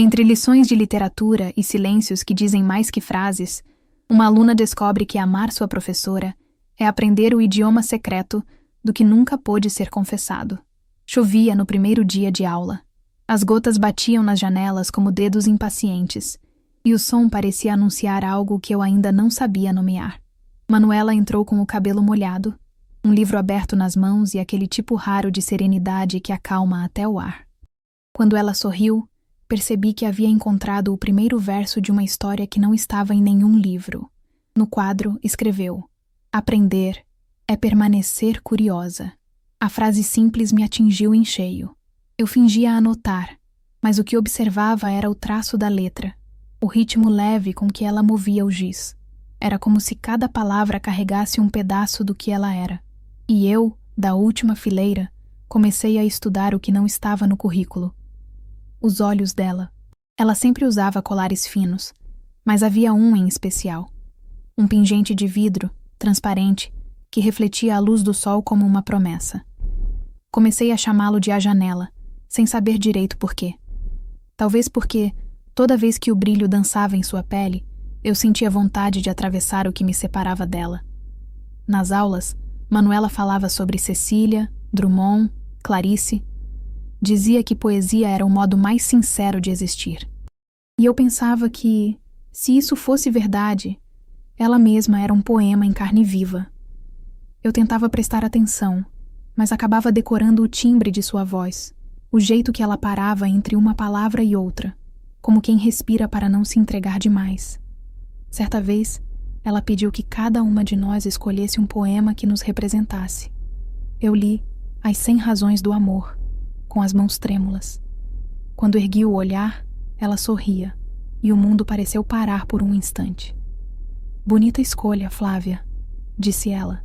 Entre lições de literatura e silêncios que dizem mais que frases, uma aluna descobre que amar sua professora é aprender o idioma secreto do que nunca pôde ser confessado. Chovia no primeiro dia de aula. As gotas batiam nas janelas como dedos impacientes, e o som parecia anunciar algo que eu ainda não sabia nomear. Manuela entrou com o cabelo molhado, um livro aberto nas mãos e aquele tipo raro de serenidade que acalma até o ar. Quando ela sorriu, percebi que havia encontrado o primeiro verso de uma história que não estava em nenhum livro. No quadro, escreveu: "Aprender é permanecer curiosa." A frase simples me atingiu em cheio. Eu fingia anotar, mas o que observava era o traço da letra, o ritmo leve com que ela movia o giz. Era como se cada palavra carregasse um pedaço do que ela era. E eu, da última fileira, comecei a estudar o que não estava no currículo. Os olhos dela. Ela sempre usava colares finos, mas havia um em especial. Um pingente de vidro, transparente, que refletia a luz do sol como uma promessa. Comecei a chamá-lo de A Janela, sem saber direito por quê. Talvez porque, toda vez que o brilho dançava em sua pele, eu sentia vontade de atravessar o que me separava dela. Nas aulas, Manuela falava sobre Cecília, Drummond, Clarice. Dizia que poesia era o modo mais sincero de existir. E eu pensava que, se isso fosse verdade, ela mesma era um poema em carne viva. Eu tentava prestar atenção, mas acabava decorando o timbre de sua voz, o jeito que ela parava entre uma palavra e outra, como quem respira para não se entregar demais. Certa vez, ela pediu que cada uma de nós escolhesse um poema que nos representasse. Eu li As 100 Razões do Amor, com as mãos trêmulas. Quando ergui o olhar, ela sorria, e o mundo pareceu parar por um instante. "Bonita escolha, Flávia", disse ela.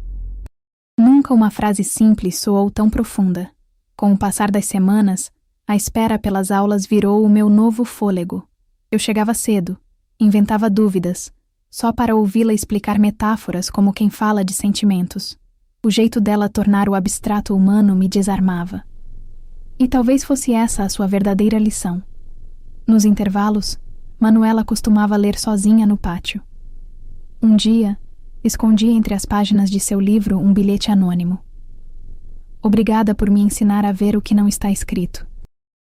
Nunca uma frase simples soou tão profunda. Com o passar das semanas, a espera pelas aulas virou o meu novo fôlego. Eu chegava cedo, inventava dúvidas, só para ouvi-la explicar metáforas como quem fala de sentimentos. O jeito dela tornar o abstrato humano me desarmava. E talvez fosse essa a sua verdadeira lição. Nos intervalos, Manuela costumava ler sozinha no pátio. Um dia, escondi entre as páginas de seu livro um bilhete anônimo. "Obrigada por me ensinar a ver o que não está escrito."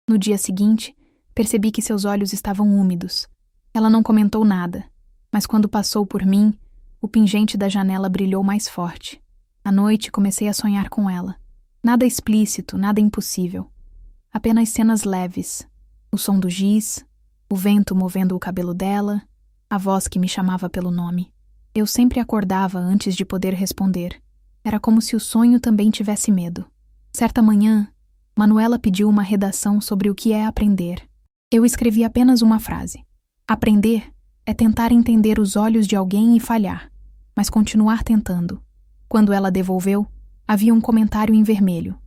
No dia seguinte, percebi que seus olhos estavam úmidos. Ela não comentou nada, mas quando passou por mim, o pingente da janela brilhou mais forte. À noite, comecei a sonhar com ela. Nada explícito, nada impossível. Apenas cenas leves. O som do giz, o vento movendo o cabelo dela, a voz que me chamava pelo nome. Eu sempre acordava antes de poder responder. Era como se o sonho também tivesse medo. Certa manhã, Manuela pediu uma redação sobre o que é aprender. Eu escrevi apenas uma frase. Aprender é tentar entender os olhos de alguém e falhar, mas continuar tentando. Quando ela devolveu, havia um comentário em vermelho.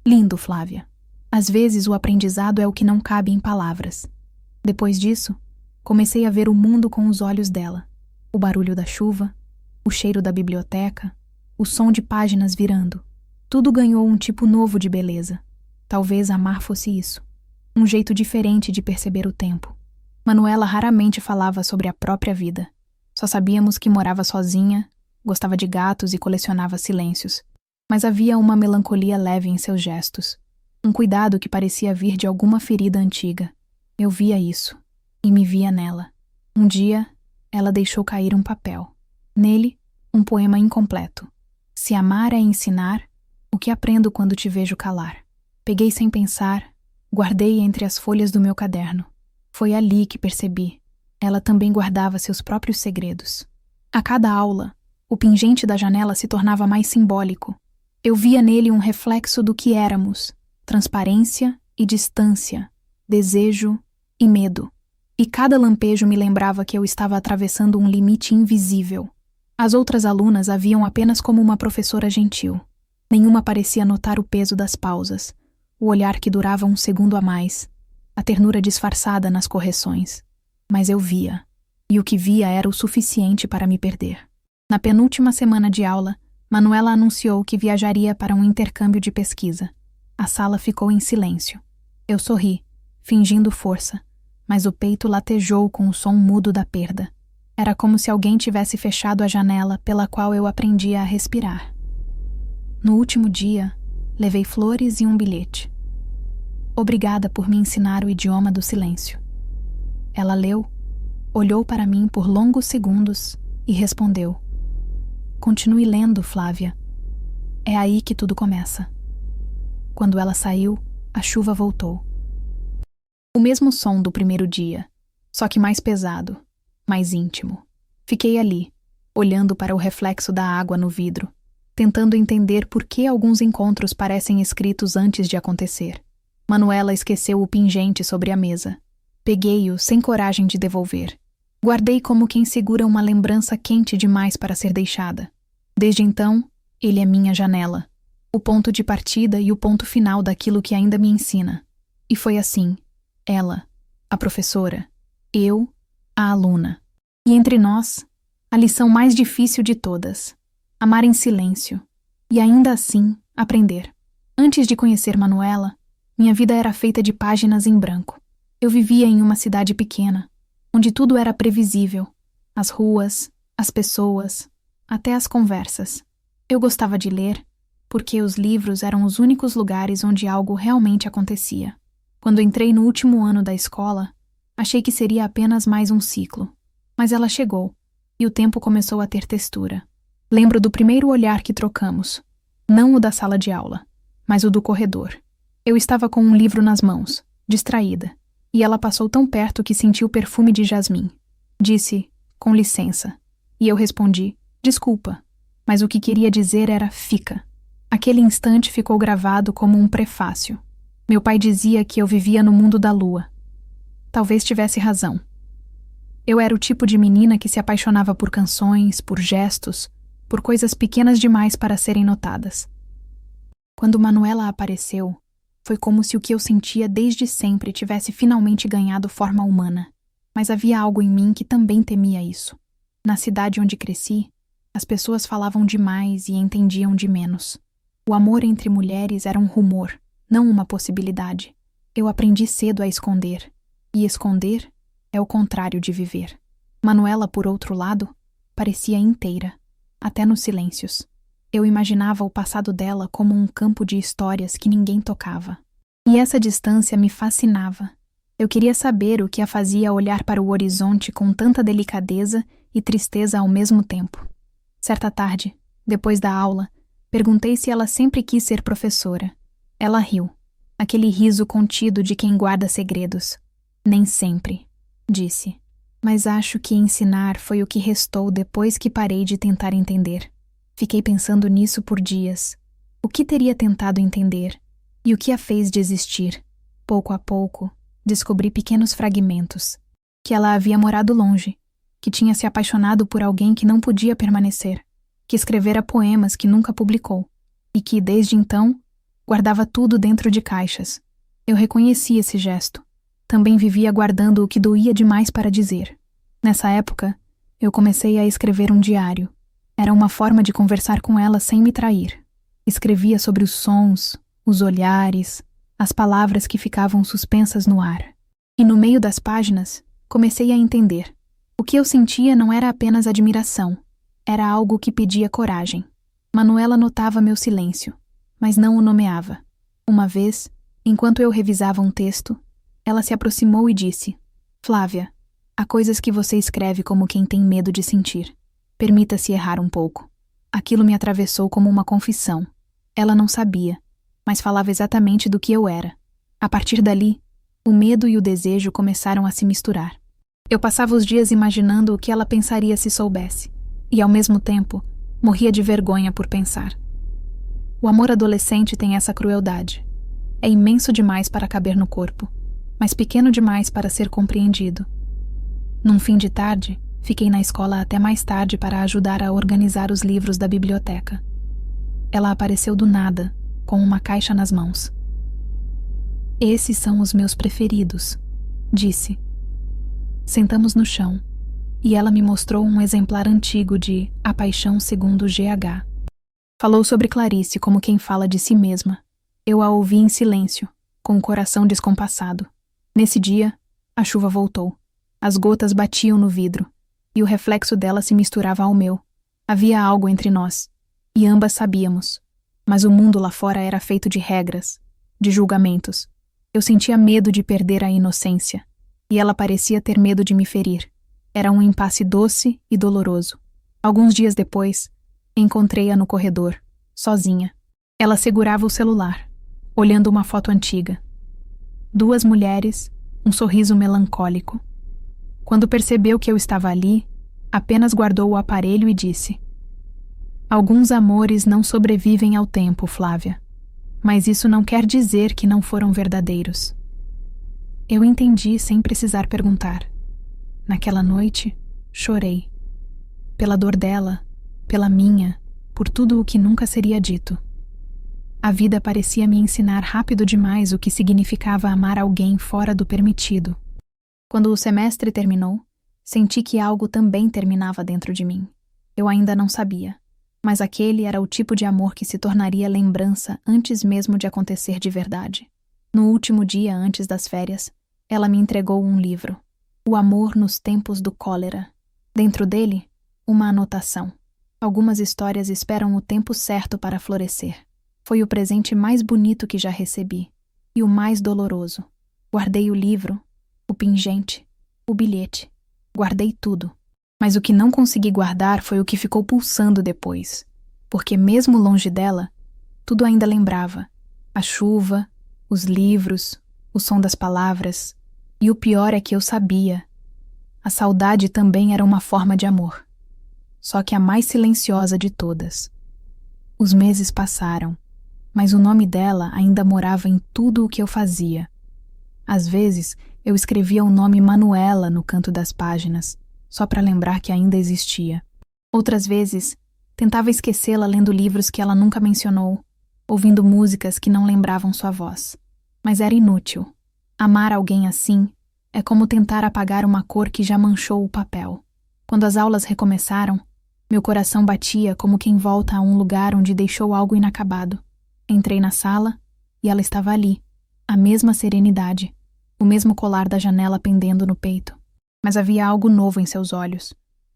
"Lindo, Flávia. Às vezes o aprendizado é o que não cabe em palavras." Depois disso, comecei a ver o mundo com os olhos dela. O barulho da chuva, o cheiro da biblioteca, o som de páginas virando. Tudo ganhou um tipo novo de beleza. Talvez amar fosse isso. Um jeito diferente de perceber o tempo. Manuela raramente falava sobre a própria vida. Só sabíamos que morava sozinha, gostava de gatos e colecionava silêncios. Mas havia uma melancolia leve em seus gestos. Um cuidado que parecia vir de alguma ferida antiga. Eu via isso, e me via nela. Um dia, ela deixou cair um papel. Nele, um poema incompleto. "Se amar é ensinar, o que aprendo quando te vejo calar?" Peguei sem pensar, guardei entre as folhas do meu caderno. Foi ali que percebi. Ela também guardava seus próprios segredos. A cada aula, o pingente da janela se tornava mais simbólico. Eu via nele um reflexo do que éramos: transparência e distância, desejo e medo. E cada lampejo me lembrava que eu estava atravessando um limite invisível. As outras alunas a viam apenas como uma professora gentil. Nenhuma parecia notar o peso das pausas, o olhar que durava um segundo a mais, a ternura disfarçada nas correções. Mas eu via, e o que via era o suficiente para me perder. Na penúltima semana de aula, Manuela anunciou que viajaria para um intercâmbio de pesquisa. A sala ficou em silêncio. Eu sorri, fingindo força, mas o peito latejou com o som mudo da perda. Era como se alguém tivesse fechado a janela pela qual eu aprendia a respirar. No último dia, levei flores e um bilhete. Obrigada por me ensinar o idioma do silêncio. Ela leu, olhou para mim por longos segundos e respondeu: Continue lendo, Flávia. É aí que tudo começa. Quando ela saiu, a chuva voltou. O mesmo som do primeiro dia, só que mais pesado, mais íntimo. Fiquei ali, olhando para o reflexo da água no vidro, tentando entender por que alguns encontros parecem escritos antes de acontecer. Manuela esqueceu o pingente sobre a mesa. Peguei-o sem coragem de devolver. Guardei como quem segura uma lembrança quente demais para ser deixada. Desde então, ele é minha janela, o ponto de partida e o ponto final daquilo que ainda me ensina. E foi assim, ela, a professora, eu, a aluna. E entre nós, a lição mais difícil de todas: amar em silêncio. E ainda assim, aprender. Antes de conhecer Manuela, minha vida era feita de páginas em branco. Eu vivia em uma cidade pequena, onde tudo era previsível. As ruas, as pessoas, até as conversas. Eu gostava de ler, porque os livros eram os únicos lugares onde algo realmente acontecia. Quando entrei no último ano da escola, achei que seria apenas mais um ciclo. Mas ela chegou, e o tempo começou a ter textura. Lembro do primeiro olhar que trocamos, não o da sala de aula, mas o do corredor. Eu estava com um livro nas mãos, distraída, e ela passou tão perto que senti o perfume de jasmim. Disse, com licença, e eu respondi, desculpa, mas o que queria dizer era fica. Aquele instante ficou gravado como um prefácio. Meu pai dizia que eu vivia no mundo da lua. Talvez tivesse razão. Eu era o tipo de menina que se apaixonava por canções, por gestos, por coisas pequenas demais para serem notadas. Quando Manuela apareceu, foi como se o que eu sentia desde sempre tivesse finalmente ganhado forma humana. Mas havia algo em mim que também temia isso. Na cidade onde cresci, as pessoas falavam demais e entendiam de menos. O amor entre mulheres era um rumor, não uma possibilidade. Eu aprendi cedo a esconder. E esconder é o contrário de viver. Manuela, por outro lado, parecia inteira, até nos silêncios. Eu imaginava o passado dela como um campo de histórias que ninguém tocava. E essa distância me fascinava. Eu queria saber o que a fazia olhar para o horizonte com tanta delicadeza e tristeza ao mesmo tempo. Certa tarde, depois da aula, perguntei se ela sempre quis ser professora. Ela riu, aquele riso contido de quem guarda segredos. Nem sempre, disse. Mas acho que ensinar foi o que restou depois que parei de tentar entender. Fiquei pensando nisso por dias. O que teria tentado entender? E o que a fez desistir? Pouco a pouco, descobri pequenos fragmentos. Que ela havia morado longe, que tinha se apaixonado por alguém que não podia permanecer, que escrevera poemas que nunca publicou, e que, desde então, guardava tudo dentro de caixas. Eu reconheci esse gesto. Também vivia guardando o que doía demais para dizer. Nessa época, eu comecei a escrever um diário. Era uma forma de conversar com ela sem me trair. Escrevia sobre os sons, os olhares, as palavras que ficavam suspensas no ar. E no meio das páginas, comecei a entender. O que eu sentia não era apenas admiração. Era algo que pedia coragem. Manuela notava meu silêncio, mas não o nomeava. Uma vez, enquanto eu revisava um texto, ela se aproximou e disse: Flávia, há coisas que você escreve como quem tem medo de sentir. Permita-se errar um pouco. Aquilo me atravessou como uma confissão. Ela não sabia, mas falava exatamente do que eu era. A partir dali, o medo e o desejo começaram a se misturar. Eu passava os dias imaginando o que ela pensaria se soubesse, e ao mesmo tempo, morria de vergonha por pensar. O amor adolescente tem essa crueldade. É imenso demais para caber no corpo, mas pequeno demais para ser compreendido. Num fim de tarde, fiquei na escola até mais tarde para ajudar a organizar os livros da biblioteca. Ela apareceu do nada, com uma caixa nas mãos. Esses são os meus preferidos, disse. Sentamos no chão, e ela me mostrou um exemplar antigo de A Paixão segundo G.H. Falou sobre Clarice como quem fala de si mesma. Eu a ouvi em silêncio, com o coração descompassado. Nesse dia, A chuva voltou. As gotas batiam no vidro, e o reflexo dela se misturava ao meu. Havia algo entre nós, e ambas sabíamos. Mas o mundo lá fora era feito de regras, de julgamentos. Eu sentia medo de perder a inocência, e ela parecia ter medo de me ferir. Era um impasse doce e doloroso. Alguns dias depois, encontrei-a no corredor, sozinha. Ela segurava o celular, olhando uma foto antiga. 2 mulheres, um sorriso melancólico. Quando percebeu que eu estava ali, apenas guardou o aparelho e disse: "Alguns amores não sobrevivem ao tempo, Flávia. Mas isso não quer dizer que não foram verdadeiros." Eu entendi sem precisar perguntar. Naquela noite, chorei. Pela dor dela, pela minha, por tudo o que nunca seria dito. A vida parecia me ensinar rápido demais o que significava amar alguém fora do permitido. Quando o semestre terminou, senti que algo também terminava dentro de mim. Eu ainda não sabia, mas aquele era o tipo de amor que se tornaria lembrança antes mesmo de acontecer de verdade. No último dia antes das férias, ela me entregou um livro. O Amor nos Tempos do Cólera. Dentro dele, uma anotação. Algumas histórias esperam o tempo certo para florescer. Foi o presente mais bonito que já recebi. E o mais doloroso. Guardei o livro, o pingente, o bilhete. Guardei tudo. Mas o que não consegui guardar foi o que ficou pulsando depois. Porque mesmo longe dela, tudo ainda lembrava. A chuva, os livros, o som das palavras. E o pior é que eu sabia. A saudade também era uma forma de amor. Só que a mais silenciosa de todas. Os meses passaram, mas o nome dela ainda morava em tudo o que eu fazia. Às vezes, eu escrevia o nome Manuela no canto das páginas, só para lembrar que ainda existia. Outras vezes, tentava esquecê-la lendo livros que ela nunca mencionou, ouvindo músicas que não lembravam sua voz. Mas era inútil. Amar alguém assim é como tentar apagar uma cor que já manchou o papel. Quando as aulas recomeçaram, meu coração batia como quem volta a um lugar onde deixou algo inacabado. Entrei na sala e ela estava ali, a mesma serenidade, o mesmo colar da janela pendendo no peito. Mas havia algo novo em seus olhos,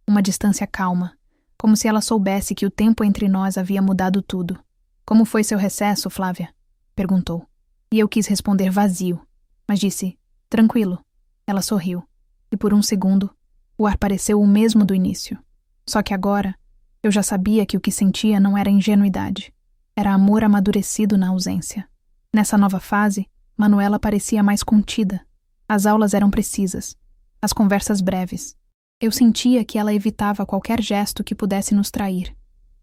uma distância calma, como se ela soubesse que o tempo entre nós havia mudado tudo. "Como foi seu recesso, Flávia?" perguntou. E eu quis responder vazio, mas disse: "Tranquilo." Ela sorriu, e por um segundo, o ar pareceu o mesmo do início. Só que agora, eu já sabia que o que sentia não era ingenuidade. Era amor amadurecido na ausência. Nessa nova fase, Manuela parecia mais contida. As aulas eram precisas, as conversas breves. Eu sentia que ela evitava qualquer gesto que pudesse nos trair.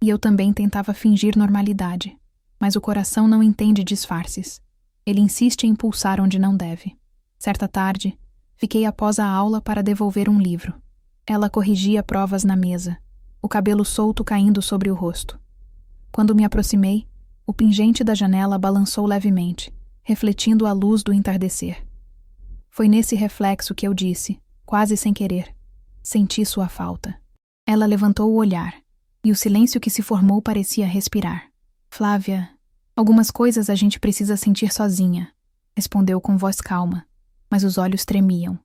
E eu também tentava fingir normalidade. Mas o coração não entende disfarces. Ele insiste em pulsar onde não deve. Certa tarde, fiquei após a aula para devolver um livro. Ela corrigia provas na mesa, o cabelo solto caindo sobre o rosto. Quando me aproximei, o pingente da janela balançou levemente, refletindo a luz do entardecer. Foi nesse reflexo que eu disse, quase sem querer: "Senti sua falta." Ela levantou o olhar, e o silêncio que se formou parecia respirar. "Flávia, algumas coisas a gente precisa sentir sozinha", respondeu com voz calma, mas os olhos tremiam.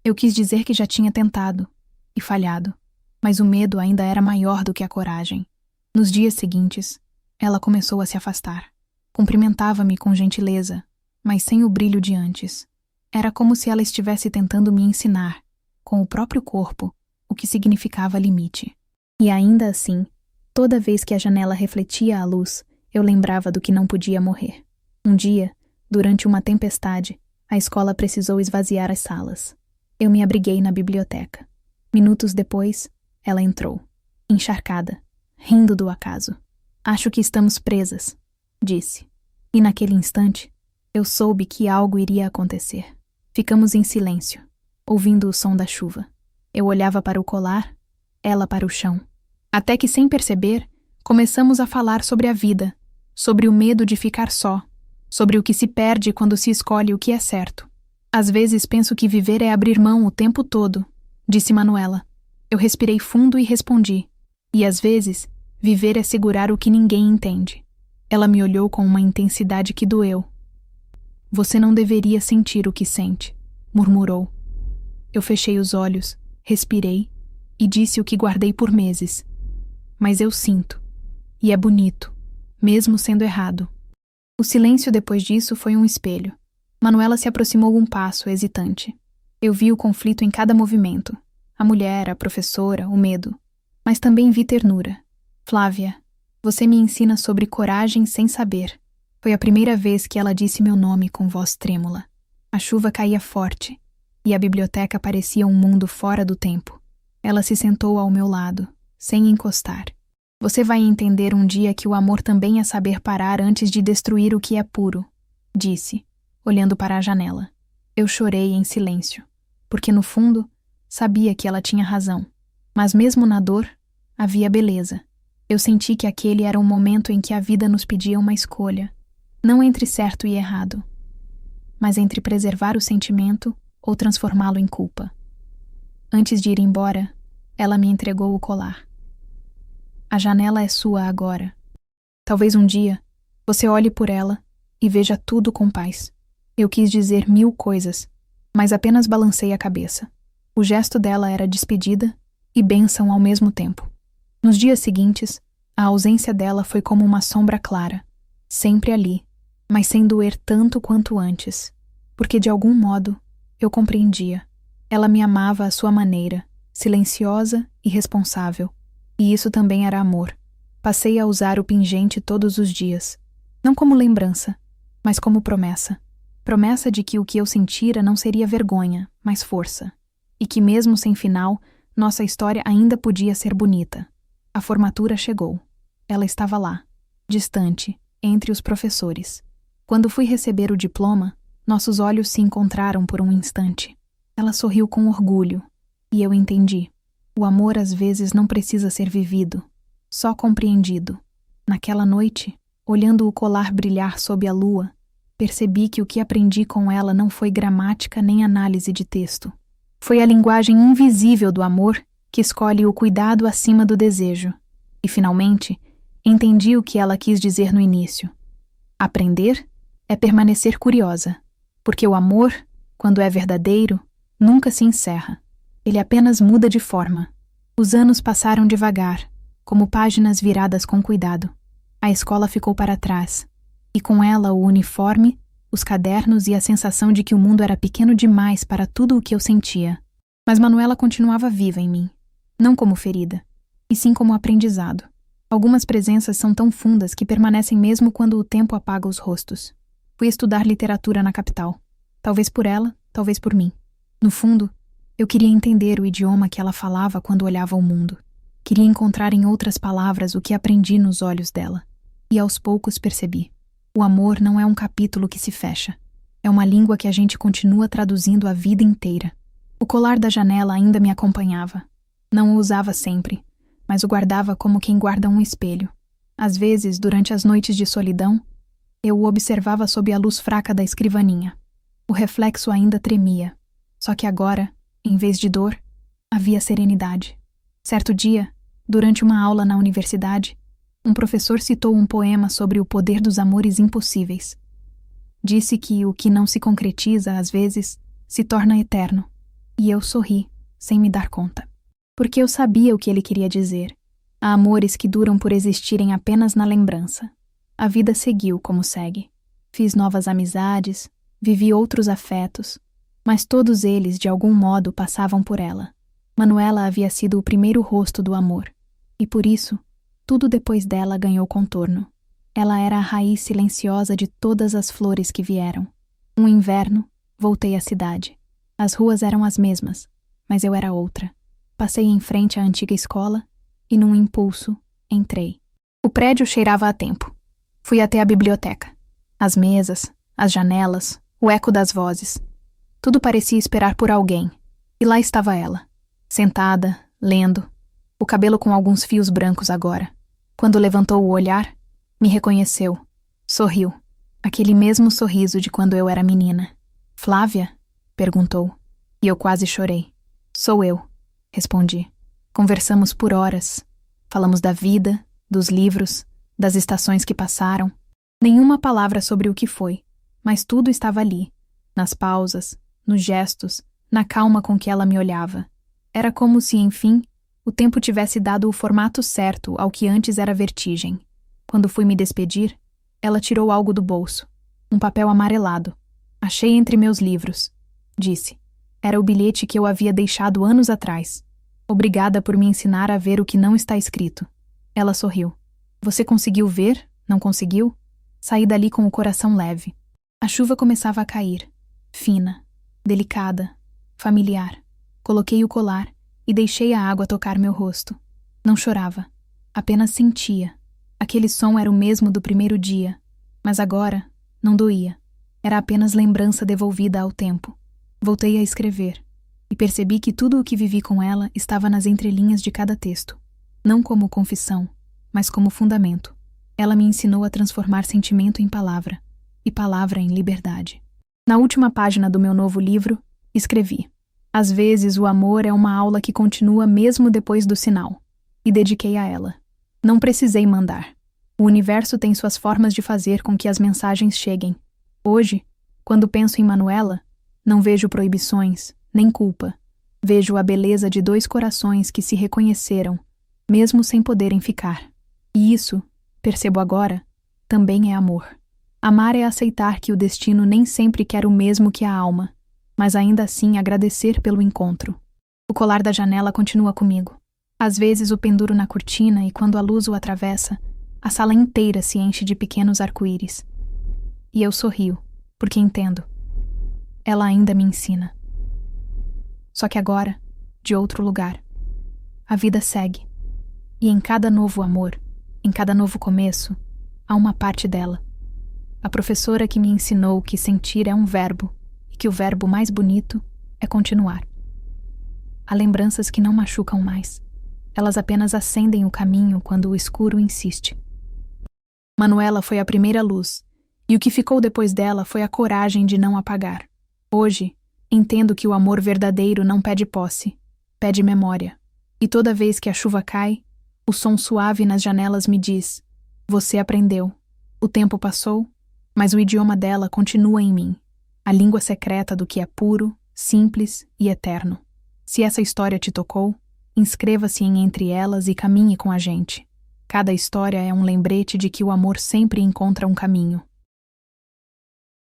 Eu quis dizer que já tinha tentado, e falhado, mas o medo ainda era maior do que a coragem. Nos dias seguintes, ela começou a se afastar. Cumprimentava-me com gentileza, mas sem o brilho de antes. Era como se ela estivesse tentando me ensinar, com o próprio corpo, o que significava limite. E ainda assim, toda vez que a janela refletia a luz, eu lembrava do que não podia morrer. Um dia, durante uma tempestade, a escola precisou esvaziar as salas. Eu me abriguei na biblioteca. Minutos depois, ela entrou, encharcada, rindo do acaso. "Acho que estamos presas", disse. E naquele instante, eu soube que algo iria acontecer. Ficamos em silêncio, ouvindo o som da chuva. Eu olhava para o colar, ela para o chão. Até que, sem perceber, começamos a falar sobre a vida, sobre o medo de ficar só, sobre o que se perde quando se escolhe o que é certo. "Às vezes penso que viver é abrir mão o tempo todo", disse Manuela. Eu respirei fundo e respondi: "E às vezes, viver é segurar o que ninguém entende." Ela me olhou com uma intensidade que doeu. "Você não deveria sentir o que sente", murmurou. Eu fechei os olhos, respirei e disse o que guardei por meses. Mas eu sinto. E é bonito, mesmo sendo errado. O silêncio depois disso foi um espelho. Manuela se aproximou um passo, hesitante. Eu vi o conflito em cada movimento. A mulher, a professora, o medo. Mas também vi ternura. Flávia, você me ensina sobre coragem sem saber. Foi a primeira vez que ela disse meu nome com voz trêmula. A chuva caía forte, e a biblioteca parecia um mundo fora do tempo. Ela se sentou ao meu lado, sem encostar. Você vai entender um dia que o amor também é saber parar antes de destruir o que é puro, disse, olhando para a janela. Eu chorei em silêncio, porque no fundo, sabia que ela tinha razão. Mas mesmo na dor, havia beleza. Eu senti que aquele era um momento em que a vida nos pedia uma escolha, não entre certo e errado, mas entre preservar o sentimento ou transformá-lo em culpa. Antes de ir embora, ela me entregou o colar. A janela é sua agora. Talvez um dia você olhe por ela e veja tudo com paz. Eu quis dizer 1000 coisas, mas apenas balancei a cabeça. O gesto dela era despedida e bênção ao mesmo tempo. Nos dias seguintes, a ausência dela foi como uma sombra clara, sempre ali, mas sem doer tanto quanto antes, porque de algum modo eu compreendia. Ela me amava à sua maneira, silenciosa e responsável. E isso também era amor. Passei a usar o pingente todos os dias, não como lembrança, mas como promessa. Promessa de que o que eu sentira não seria vergonha, mas força. E que mesmo sem final, nossa história ainda podia ser bonita. A formatura chegou. Ela estava lá, distante, entre os professores. Quando fui receber o diploma, nossos olhos se encontraram por um instante. Ela sorriu com orgulho, e eu entendi. O amor às vezes não precisa ser vivido, só compreendido. Naquela noite, olhando o colar brilhar sob a lua, percebi que o que aprendi com ela não foi gramática nem análise de texto. Foi a linguagem invisível do amor que escolhe o cuidado acima do desejo. E, finalmente, entendi o que ela quis dizer no início. Aprender é permanecer curiosa, porque o amor, quando é verdadeiro, nunca se encerra. Ele apenas muda de forma. Os anos passaram devagar, como páginas viradas com cuidado. A escola ficou para trás, e com ela o uniforme, os cadernos e a sensação de que o mundo era pequeno demais para tudo o que eu sentia. Mas Manuela continuava viva em mim, não como ferida, e sim como aprendizado. Algumas presenças são tão fundas que permanecem mesmo quando o tempo apaga os rostos. Fui estudar literatura na capital. Talvez por ela, talvez por mim. No fundo, eu queria entender o idioma que ela falava quando olhava o mundo. Queria encontrar em outras palavras o que aprendi nos olhos dela. E aos poucos percebi. O amor não é um capítulo que se fecha. É uma língua que a gente continua traduzindo a vida inteira. O colar da janela ainda me acompanhava. Não o usava sempre, mas o guardava como quem guarda um espelho. Às vezes, durante as noites de solidão, eu o observava sob a luz fraca da escrivaninha. O reflexo ainda tremia. Só que agora, em vez de dor, havia serenidade. Certo dia, durante uma aula na universidade, um professor citou um poema sobre o poder dos amores impossíveis. Disse que o que não se concretiza, às vezes, se torna eterno. E eu sorri, sem me dar conta. Porque eu sabia o que ele queria dizer. Há amores que duram por existirem apenas na lembrança. A vida seguiu como segue. Fiz novas amizades, vivi outros afetos, mas todos eles, de algum modo, passavam por ela. Manuela havia sido o primeiro rosto do amor, e por isso, tudo depois dela ganhou contorno. Ela era a raiz silenciosa de todas as flores que vieram. Um inverno, voltei à cidade. As ruas eram as mesmas, mas eu era outra. Passei em frente à antiga escola e, num impulso, entrei. O prédio cheirava a tempo. Fui até a biblioteca. As mesas, as janelas, o eco das vozes. Tudo parecia esperar por alguém. E lá estava ela, sentada, lendo, o cabelo com alguns fios brancos agora. Quando levantou o olhar, me reconheceu. Sorriu. Aquele mesmo sorriso de quando eu era menina. Flávia? Perguntou. E eu quase chorei. Sou eu, respondi. Conversamos por horas. Falamos da vida, dos livros, das estações que passaram. Nenhuma palavra sobre o que foi, mas tudo estava ali, nas pausas, nos gestos, na calma com que ela me olhava. Era como se, enfim, o tempo tivesse dado o formato certo ao que antes era vertigem. Quando fui me despedir, ela tirou algo do bolso. Um papel amarelado. Achei entre meus livros, disse. Era o bilhete que eu havia deixado anos atrás. Obrigada por me ensinar a ver o que não está escrito. Ela sorriu. Você conseguiu ver? Não conseguiu? Saí dali com o coração leve. A chuva começava a cair. Fina, delicada, familiar. Coloquei o colar e deixei a água tocar meu rosto. Não chorava. Apenas sentia. Aquele som era o mesmo do primeiro dia, mas agora não doía. Era apenas lembrança devolvida ao tempo. Voltei a escrever e percebi que tudo o que vivi com ela estava nas entrelinhas de cada texto. Não como confissão, mas como fundamento. Ela me ensinou a transformar sentimento em palavra e palavra em liberdade. Na última página do meu novo livro, escrevi: às vezes o amor é uma aula que continua mesmo depois do sinal. E dediquei a ela. Não precisei mandar. O universo tem suas formas de fazer com que as mensagens cheguem. Hoje, quando penso em Manuela, não vejo proibições, nem culpa. Vejo a beleza de dois corações que se reconheceram, mesmo sem poderem ficar. E isso, percebo agora, também é amor. Amar é aceitar que o destino nem sempre quer o mesmo que a alma, mas ainda assim agradecer pelo encontro. O colar da janela continua comigo. Às vezes o penduro na cortina e quando a luz o atravessa, a sala inteira se enche de pequenos arco-íris. E eu sorrio, porque entendo. Ela ainda me ensina. Só que agora, de outro lugar. A vida segue. E em cada novo amor, em cada novo começo, há uma parte dela. A professora que me ensinou que sentir é um verbo e que o verbo mais bonito é continuar. Há lembranças que não machucam mais. Elas apenas acendem o caminho quando o escuro insiste. Manuela foi a primeira luz, e o que ficou depois dela foi a coragem de não apagar. Hoje, entendo que o amor verdadeiro não pede posse, pede memória. E toda vez que a chuva cai, o som suave nas janelas me diz: você aprendeu. O tempo passou, mas o idioma dela continua em mim, a língua secreta do que é puro, simples e eterno. Se essa história te tocou, inscreva-se em Entre Elas e caminhe com a gente. Cada história é um lembrete de que o amor sempre encontra um caminho.